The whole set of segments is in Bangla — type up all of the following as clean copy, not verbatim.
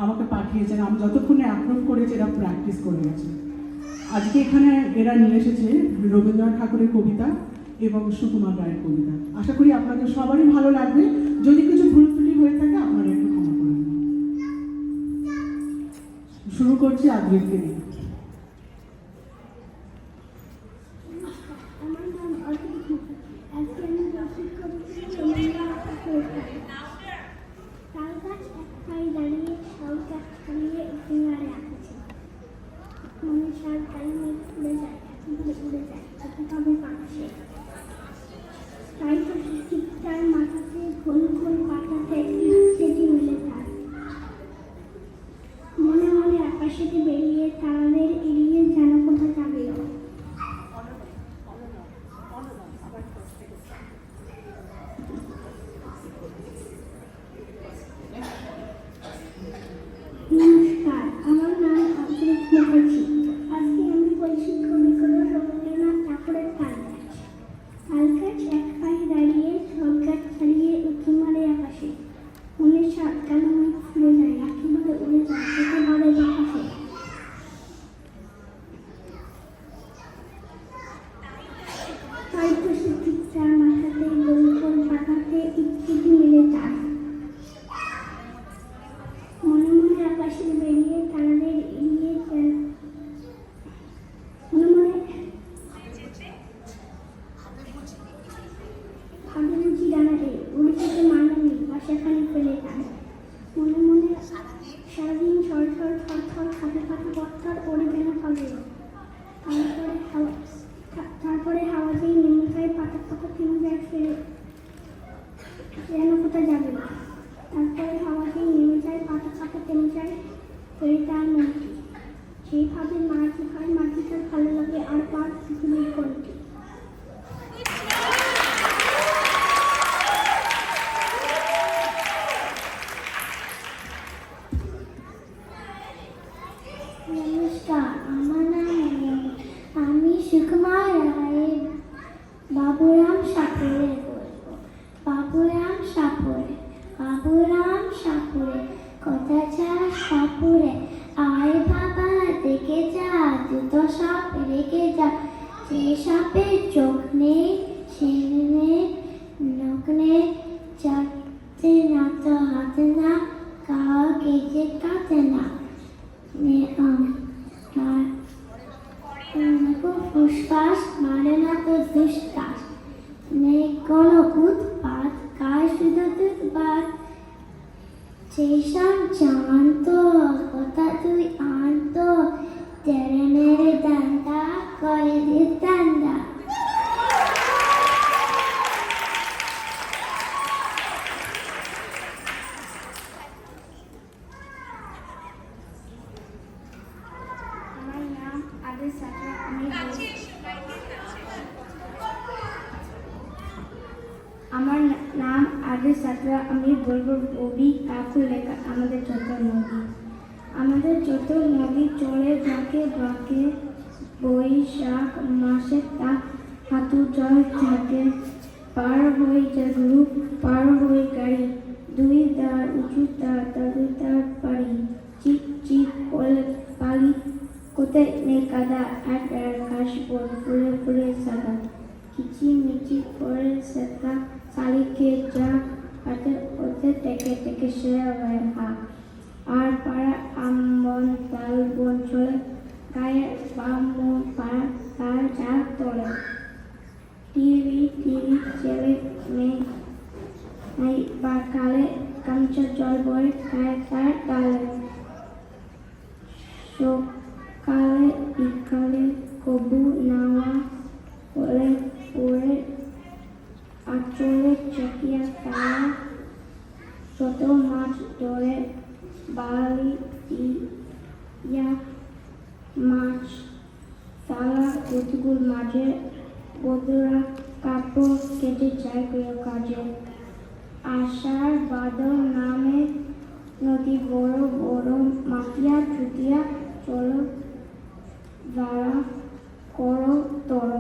আমাকে পাঠিয়েছেন। আমি যতক্ষণে অ্যাপ্রুভ করেছি এরা প্র্যাকটিস করে গেছে। আজকে এখানে এরা নিয়ে এসেছে রবীন্দ্রনাথ ঠাকুরের কবিতা এবং সুকুমার রায়ের কবিতা। আশা করি আপনাদের সবারই ভালো লাগবে। যদি কিছু ভুল ত্রুটি হয়ে থাকে আপনারা একটু ক্ষমা করবেন। শুরু করছি আদ্রিতকে নিয়ে। মাথাতে গোল গোল পাতাতে সেটি মিলে তার মনে মনে আকাশেতে বেরিয়ে তারাদের এড়িয়ে যেন কোথা যাবে। নমস্কার, আমার নাম আদ্রিত মুখার্জি। আজকে আমি বলছি কবিগুরু রবীন্দ্রনাথ ঠাকুরের তালগাছ। তালগাছ এক পায়ে দাঁড়িয়ে সব গাছ ছাড়িয়ে উঁকি মারে আকাশে। মনের সাত কালো মেঘ ফুলে যায়, একেবারে উড়ে যায়, একেবারে আকাশে। তাই তো সে ঠিক তার মাথাতে গোল গোল পাতাতে ইটকিটি মিলে তার মনে মনে আকাশে বেরিয়ে তারাদের এড়িয়ে মনে মনে হাতে বুঝি ডানাতে উড়ে যেতে মানে নেই বাসাখানি ফেলে তার মনে মনে সারাদিন সরসর থরথর খাতে খাতে পথর ওড়ে যেন খাবে। তারপরে হাওয়াতেই নেমে যায়, পাতা পাতা থেমে যায়, ফেরে যেন কোথা যাবে না। তারপরে হাওয়াতেই নেমে যায়, পাতা পাতা থেমে যায়, ফেরে তার মনটি। সেইভাবে মাটি হয়, মাটিটার ভালো লাগে আর পার পৃথিবীর কোনটি। নমস্কার, আমার নাম আমি সুকুমার রায়ের বাবুরাম সাপুরে বলবো। বাবুরাম সাপুরে, বাবুরাম সাপুরে, কথা যা সাপুরে, আয় বাবা দেখে যা, দুটো সাপ রেখে যা। যে সাপের চোখ নেই, সে নেই নখ নেই, যাতে না তো হাতে না, কাউ কেটে কাটে না। ফুসফাস মানে না তো দুষ্টাস, নেই কোনো উৎপাত, গায়ে শুধু দুধবাদ। সেই সব জানতো কথা তুই আনতো, তেরে মেরে দান্দা করে দিত দান্দা। আমার নাম আদিল সাকরা, আমি বলবো কবি কাকু লেখা আমাদের যত নদী। আমাদের যত নদী চলে বাঁকে বাঁকে, বৈশাখ মাসে তা হাঁটু জল থাকে। পার হয়ে যায় গ্রুপ, পার হয়ে গাড়ি, দুই দাঁড় উঁচু তার, দুই তার পাড়ি। চিপ চিপ করে পালি, কোথায় নেই কাদা, এক ঘাস ফুলে ফুলে সাদা। কিচিমিচি করে সেটা শালিকে যা, হাতে ওতে টেকে টেকে সে হয় হাক। আর পাড়া আমবন তাল বন চলে, গায়ে বামন পাড়া তার যা তোলে। টিভি টিভি ছেলে মেয়ে নাই বা কালে, কাঞ্চা জল বয়ে গায়ে তার ডালে। সকালে বিকালে কবু নাওয়া করে পড়ে, আঁচলে চকিয়া তারা, ছোট মাছ ধরে বালি ইয়া মাছ তালা, কতগুলো মাঝে বদরা কাপড় কেটে যায় প্রিয় কাজে। আষাঢ় ভাদর নামে নদী বড় বড় মাতিয়া চুতিয়া, চলো ভাড়া করো তর।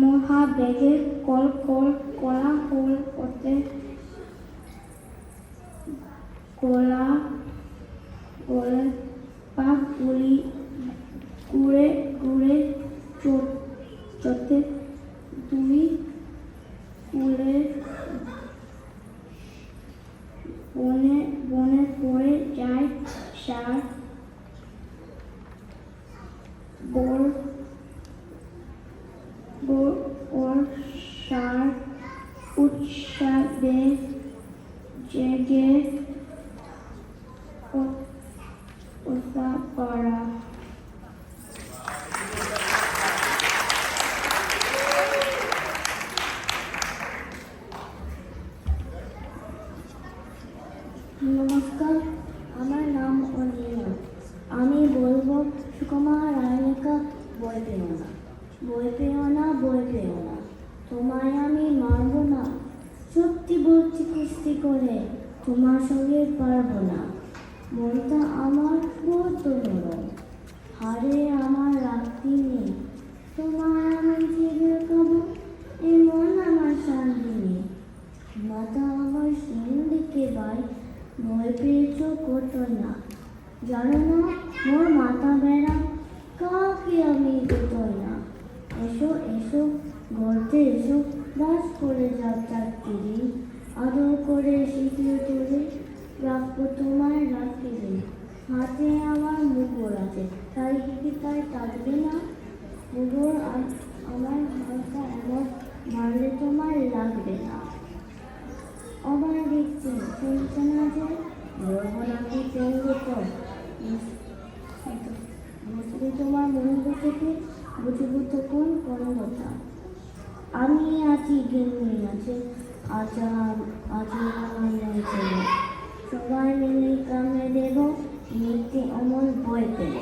মহাবেগে কল কল কোলাহল পথে কোলা বর্ষার বর্ষার উৎসবে জেগে ওঠা করা। নমস্কার, আমার নাম অনিমা। আমি বলবো সুকুমার রায়ের লেখা বই পেও না, বই পেও না, বই পেও না, তোমায় আমি মারবো না, সত্যি বলছি কুস্তি করে, তোমার সঙ্গে পারবো না। মনটা আমার বড্ড নরম, হারে আমার রাখতে নেই, তোমায় আমি ছেড়ে খাবো, এমন আমার শান্তি নেই। মাথা আমার সিন দিকে ভাই, ভয় পেয়েছ কত না, জানো না মোর মাথা বেড়া, কাউকে আমি দুটোই না। এসো এসো গর্তে এসো, দাস করে যাক চাকরি, আদর করে শিখিয়ে তুলে রাখবো তোমায় রাখতে দিন। হাতে আমার মুগুর আছে, তাই কি তাই থাকবে না? মুগুর আমার হালকা এমন মারলে তোমার লাগবে না। আবার দেখছি শুনছে না যে ধরবো নাকি তেলবে তো বুঝলে তোমার মনে থেকে বুঝবো তখন কোনো কথা। আমি আছি গেমনি আছে, সবাই মিলে কামে দেব, মিথ্যে অমল বই দেব।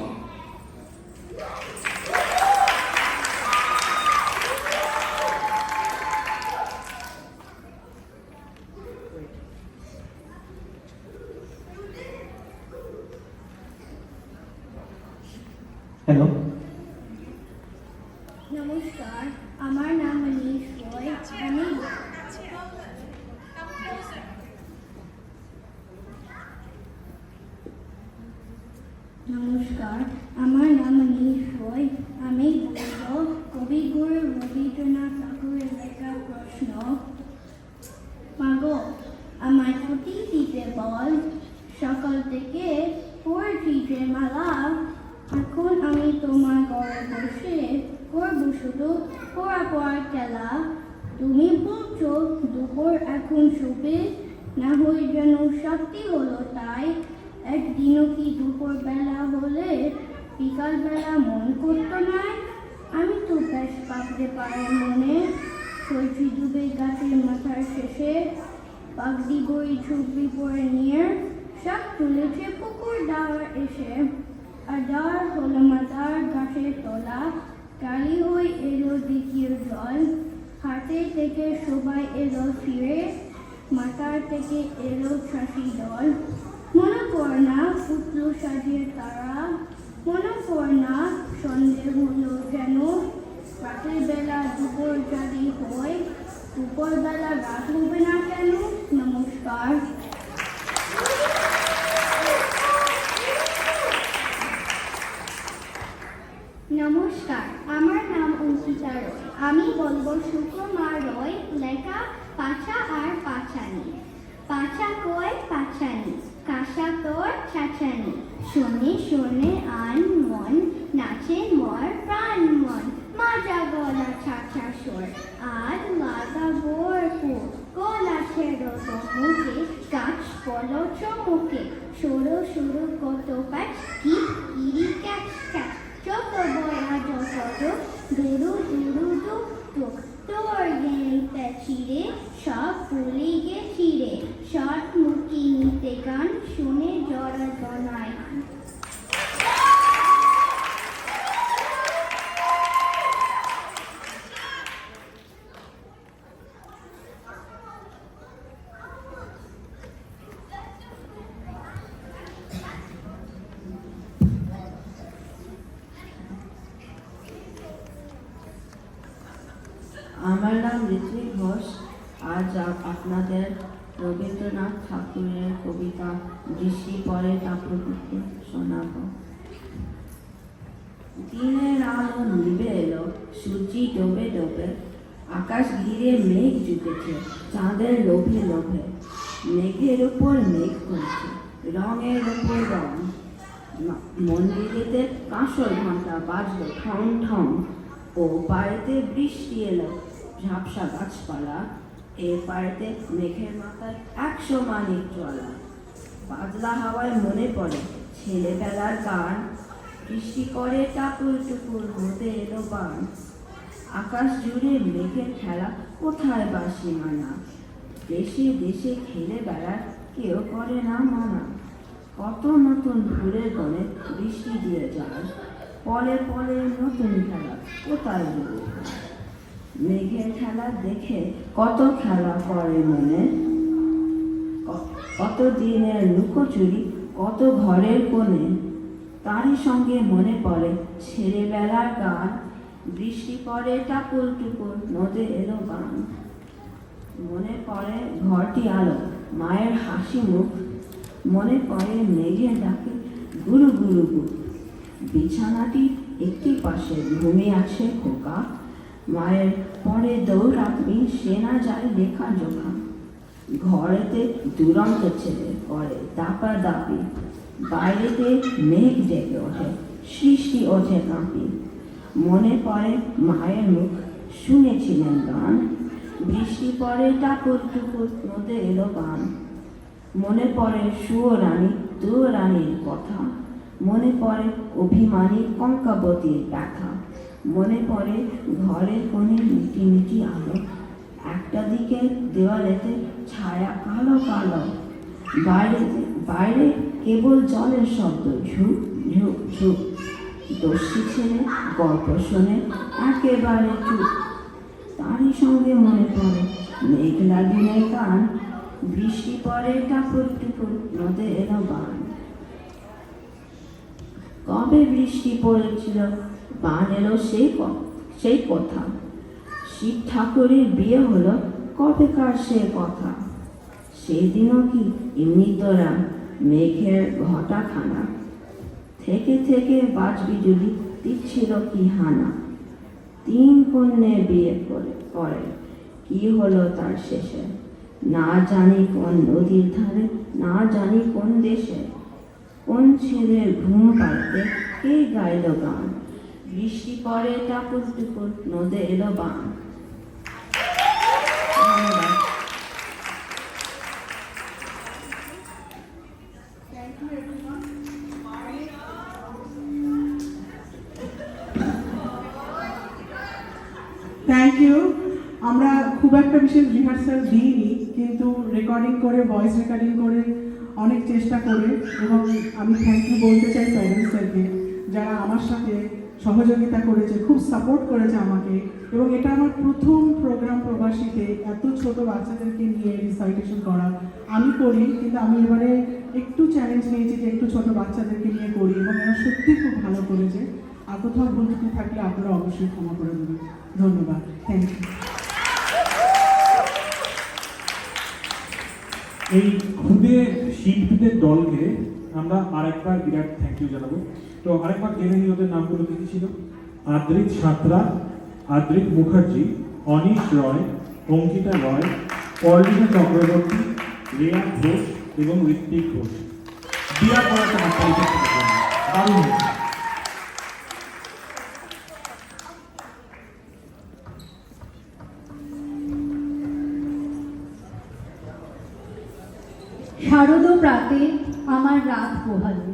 হ্যালো, নমস্কার, আমার নাম মনীষ রয়। নমস্কার, আমার নাম মনীষ রয়। আমি বলব কবিগুরু রবীন্দ্রনাথ ঠাকুরের লেখা প্রশ্ন। মাগো, আমায় ছুটি দিতে বল, সকাল থেকে পড়েছি যে মালা, এখন আমি তোমার ঘরে বসে করবো শুধু পড়ার খেলা। তুমি বলছো দুপুর এখন শুবে, না হয়ে যেন সত্যি হলো তাই। একদিনও কি দুপুর বেলা হলে বিকাল বেলা মন করতো না? আমি তো বেশ ভাবতে পারি মনে, সৈফি ডুবে গাছের মাথার শেষে, পাগড়ি বই ছুপড়ি পরে নিয়ে সব তুলেছে পুকুর ডাওয়ার এসে। আর ডাওয়ার হলো মাথার গাছের তলা, কালি হয়ে এলো দিকির জল, হাতে থেকে সবাই এলো ফিরে, মাথার থেকে এলো ছাসি দল। মনে কর না উঠল সাজিয়ে তারা, মনে কর না সন্দেহ হলো যেন, রাতের বেলা দুপুর যদি হয়, দুপুর বেলা রাত হবে না কেন? নমস্কার। নমস্কার, আমার নাম অঙ্কিতা রয়। আমি বলবো সুকুমার রয় লেখা পাছা আর পাছানি। পাছা কয় পাছানি, কাঁসা তোর ছাছানি, শোনে শোনে আন মন, নাচে মর প্রাণ মন, মাজা গলা ছাছা সোর, আর লাগা বোরকু, গলা ছেড়ো তো মুখে, গাছ পলো চমুকে, সরো সরো কত প্যাচ, কি কিরি ক্যাচ ক্যাচ, যত বয়া যত দুঃখ, দুরু দুরু দুঃখ দুঃখ, তোর গেনিতে ছিঁড়ে সব ভুলে গেছি রে, শট মুখি নিতে গান শুনে জড়া জনায় গান। আমার নাম ঋত্বিক ঘোষ। আজ আপনাদের রবীন্দ্রনাথ ঠাকুরের কবিতা বৃষ্টি পরে তা প্রকৃতি শোনাব। দিনের আলো নিভে এলো, সূর্যি ডোবে ডোবে, আকাশ ঘিরে মেঘ জুটেছে চাঁদের লোভে লোভে, মেঘের উপর মেঘ করছে রঙের উপর রং, মন্দিরেতে কাঁসর ঘন্টা বাজলো ঠং ঠং, ও পাড়েতে বৃষ্টি এলো ঝাপসা গাছপালা, এ পাড়েতে মেঘের মাথায় 100 মানিক জ্বালা। বাদলা হাওয়ায় মনে পড়ে ছেলেবেলার গান, বৃষ্টি করে টাপুর টুপুর হতে এলো বান। আকাশ জুড়ে মেঘের খেলা, কোথায় বা সীমানা, দেশে দেশে খেলে বেড়ার কেউ করে না মানা। কত নতুন ফুলের গনে বৃষ্টি দিয়ে যায়, পলে পলে নতুন খেলা কোথায় দেবে। মেঘের খেলা দেখে কত খেলা করে মনে, কত দিনের লুকোচুরি, কত ঘরের কোণে। তারই সঙ্গে মনে পড়ে ছেলেবেলার গান, বৃষ্টি পড়ে টাপুর টুপুর নদে এলো গান। মনে পড়ে ঘরটি আলো, মায়ের হাসি মুখ, মনে পড়ে মেঘের ডাকে গুরু গুরু গুরু। বিছানাটি একটি পাশে ঘুমিয়ে আছে খোকা, মায়ের পরে দৌড়াবি সে না যায় লেখা জোখা। ঘরেতে দুরন্ত ছেলে করে দাপা দাপি, বাইরেতে মেঘ ডেকে ওঠে সৃষ্টি ওঠে কাঁপি। মনে পড়ে মায়ের মুখ, শুনেছিলেন গান, বৃষ্টি পড়ে টাপুর টুপুর নদে এলো গান। মনে পড়ে সুয়োরানী দুয়োরানীর কথা, মনে পড়ে অভিমানী কঙ্কাবতীর ব্যথা। মনে পড়ে ঘরের কোণে মিটি মিটি আলো, একটা দিকে দেওয়ালেতে ছায়া কালো কালো, বাইরে কেবল জলের শব্দ ঝুপ ঝুপ ঝুপ। দস্যি ছেলে গল্প শোনে একেবারে চুপ। তারই সঙ্গে মনে পড়ে মেঘলা দিনের গান, বৃষ্টি পড়ে টাপুর টুপুর নদে এলো বান। কবে বৃষ্টি পড়েছিল বান এলো সেই কথা, শিব ঠাকুরের বিয়ে হলো কবেকার সে কথা। সেদিনও কি এমনি তোরা মেঘের ঘটাখানা, থেকে থেকে বাজ বিজুলি দিচ্ছিল কি হানা। 3 কন্যে বিয়ে করে কি হলো তার শেষে, না জানি কোন নদীর ধারে, না জানি কোন দেশে। কোন ছেলের ঘুম পাড়তে কে গাইল গান, বৃষ্টি পড়ে টাপুর টুপুর নদে এলো বান। ধন্যবাদ। Thank you. আমরা খুব একটা বিশেষ রিহার্সাল দিইনি, কিন্তু রেকর্ডিং করে, ভয়েস রেকর্ডিং করে, অনেক চেষ্টা করে, এবং আমি থ্যাংক ইউ বলতে চাই প্যারেন্টস স্যারকে, যারা আমার সাথে সহযোগিতা করেছে, খুব সাপোর্ট করেছে আমাকে। এবং এটা আমার প্রথম প্রোগ্রাম প্রবাসীতে এত ছোট বাচ্চাদেরকে নিয়ে রিসাইটেশন করা। আমি করি, কিন্তু আমি এবারে একটু চ্যালেঞ্জ নিয়েছি যে একটু ছোট বাচ্চাদেরকে নিয়ে করি, এবং এরা সত্যি খুব ভালো করেছে। আর কোথাও ভুল ত্রুটি থাকলে আপনারা অবশ্যই ক্ষমা করে দেবেন। ধন্যবাদ, থ্যাংক ইউ। এই খুদে শিল্পীদের দলকে আমরা আরেকবার বিরাট থ্যাংক ইউ জানাবো। তো আরেকবার জেনে নিই ওদের নামগুলো কি কি ছিল। আদ্রিত সাঁতরা, আদ্রিত মুখার্জি, অনিশ রয়, অঙ্কিতা রয়, পর্লিনা চক্রবর্তী, রেয়া ঘোষ এবং ঋত্বিক ঘোষ। বিরাট বড় একটা হাততালি করতে হবে। দারুণ হয়েছে। শারদ প্রাতে আমার রাত পোহালো।